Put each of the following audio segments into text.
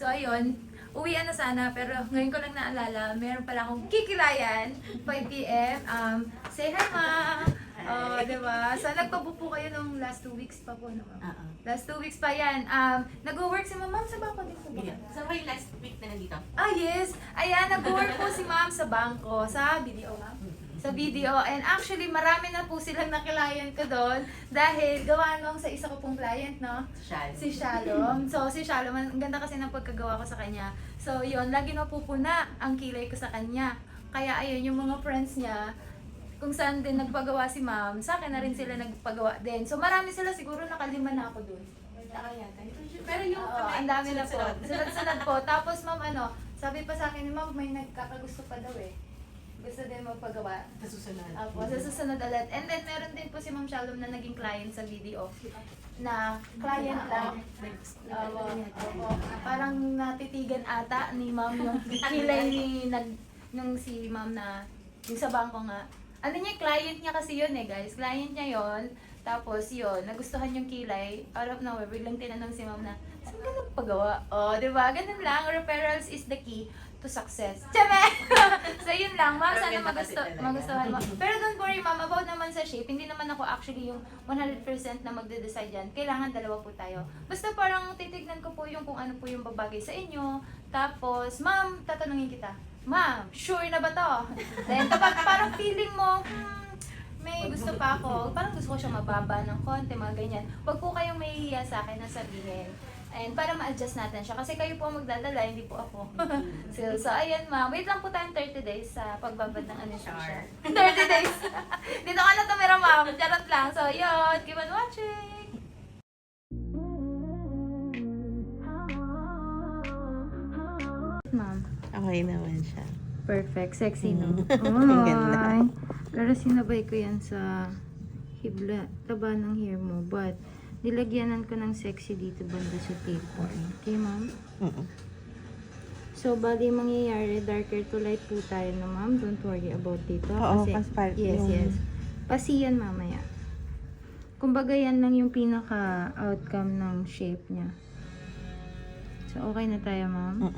So ayun, uwian na sana, pero ngayon ko lang naalala, meron pala akong kikilayan, 5 p.m. Say hi, ma! Diba? So, nagpabupo kayo nung last 2 weeks pa po naman. Last 2 weeks pa yan. Nag-work si ma'am sa bangko din po ba? So, kayo last week na nandito? Yes. Ayan, nag-work po si ma'am sa bangko, sa BDO, ma'am. Sa BDO. And actually, marami na po silang na-client ko doon dahil gawa nung sa isa ko pong client, no? Si Shalom. So, si Shalom, ang ganda kasi ng pagkagawa ko sa kanya. So, yun, lagi napupuna ang kilay ko sa kanya. Kaya, ayun, yung mga friends niya, kung saan din nagpagawa si ma'am, sa akin na rin sila nagpagawa din. So, marami sila, siguro nakalima na ako doon. Pero yung Ang dami na po. Sunod-sunod po. Tapos, ma'am, sabi pa sa akin ni ma'am, may nagkakagusto pa daw eh. Gusto din magpagawa. sa susunod. Opo, sa susunod ulit. And then, meron din po si Ma'am Shalom na naging client sa video. Na client lang. Opo. Parang natitigan ata ni Ma'am yung kilay ni nung si Ma'am na yung sa bangko nga. Ano niya, client niya kasi yun eh guys. Client niya yon. Tapos yun, nagustuhan yung kilay. Out of nowhere, biglang tinanong si Ma'am na, saan ka nagpagawa? Diba? Ganun lang. Referrals is the key to success. Tseme! So yun lang, ma'am, sana magustuhan mo. Pero don't worry, ma'am, about naman sa shape, hindi naman ako actually yung 100% na magde-decide yan. Kailangan dalawa po tayo. Basta parang titignan ko po yung kung ano po yung babagay sa inyo. Tapos, ma'am, tatanungin kita, ma'am, sure na ba to? Then kapag parang feeling mo, may gusto pa ako, parang gusto ko siya mababa ng konti, mga ganyan. Huwag po kayong mahihiya sa akin na sabihin. And para ma-adjust natin siya. Kasi kayo po ang magdadala, hindi po ako. So ayan ma'am. Wait lang po tayong 30 days sa pagbabad ng anesthesia. 30 days. Dito ka na tumira ma'am. Charot lang. So yun. Keep on watching. Ma'am. Okay naman siya. Perfect. Sexy, no? Ang ganda. Pero sinabay ko yan sa hibla, taba ng hair mo. But, nilagyanan ko ng sexy dito banda sa tapeworm. Okay, ma'am? So, bali mangyayari, darker to light po tayo na, ma'am. Don't worry about dito. Oo, Kasi, yes. Pasiyan mamaya. Kumbaga, yan lang yung pinaka-outcome ng shape niya. So, okay na tayo, ma'am?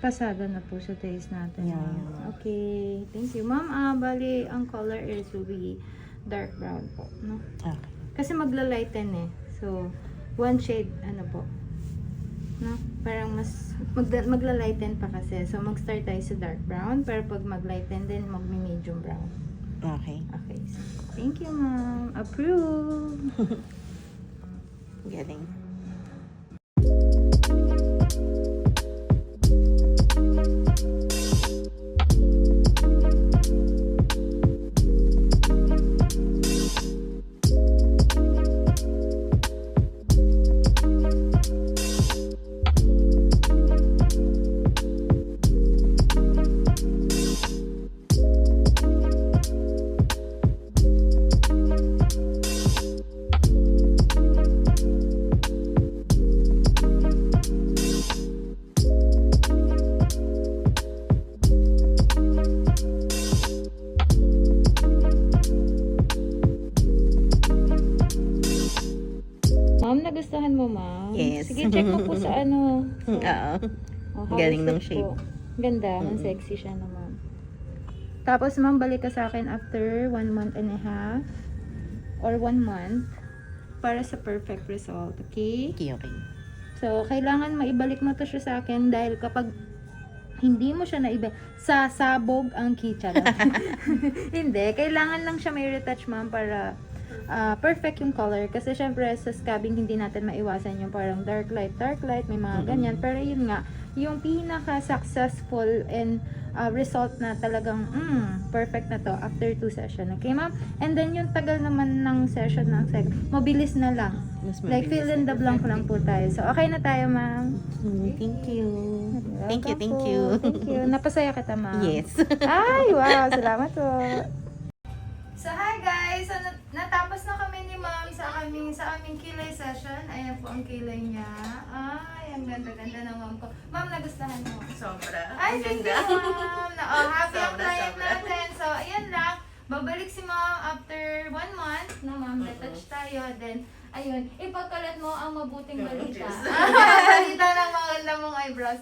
Pasada na po sa taste natin. Yeah. Okay. Thank you. Ma'am, bali, ang color is will be dark brown po. No? Okay. Kasi magla-lighten eh. So, one shade, ano po. No? Parang mas, magla-lighten pa kasi. So, mag-start tayo sa dark brown. Pero pag mag-lighten din, mag-medium brown. Okay. Okay. So, thank you, ma'am. Approve! Galing. Ma'am, nagustuhan mo, ma'am? Yes. Sige, check ko po sa ano. Oo. Oh, Galing ng fit shape. po. Ganda, ang sexy siya naman. Tapos, ma'am, balik ka sa akin after 1 month and a half or 1 month para sa perfect result, okay? Okay. So, kailangan maibalik mo to siya sa akin dahil kapag hindi mo siya sasabog ang kitchen. Hindi, kailangan lang siya may retouch, ma'am, para perfect yung color. Kasi syempre sa scabbing hindi natin maiwasan yung parang dark light, may mga ganyan. Pero yun nga, yung pinaka-successful and result na talagang perfect na to after 2 session. Okay, ma'am? And then yung tagal naman ng session ng mabilis na lang. Mas Like fill in the blank lang po tayo. So okay na tayo, ma'am. Thank you. Thank you. Thank you. Napasaya kita, ma'am. Yes. Ay, wow. Salamat po. So, hi guys! So, natapos na kami ni ma'am sa aming kilay session. Ayan po ang kilay niya. Ay, ang ganda-ganda ng ma'am ko. Ma'am, nagustuhan mo? Sobra. Ay, thank you, ma'am! Happy ang Sobra, client sobra. natin. So, ayan lang. Babalik si ma'am after 1 month. No, ma'am, retouch tayo. Then, ayun, ipagkalat mo ang mabuting balita. Balita ng maganda mong eyebrows.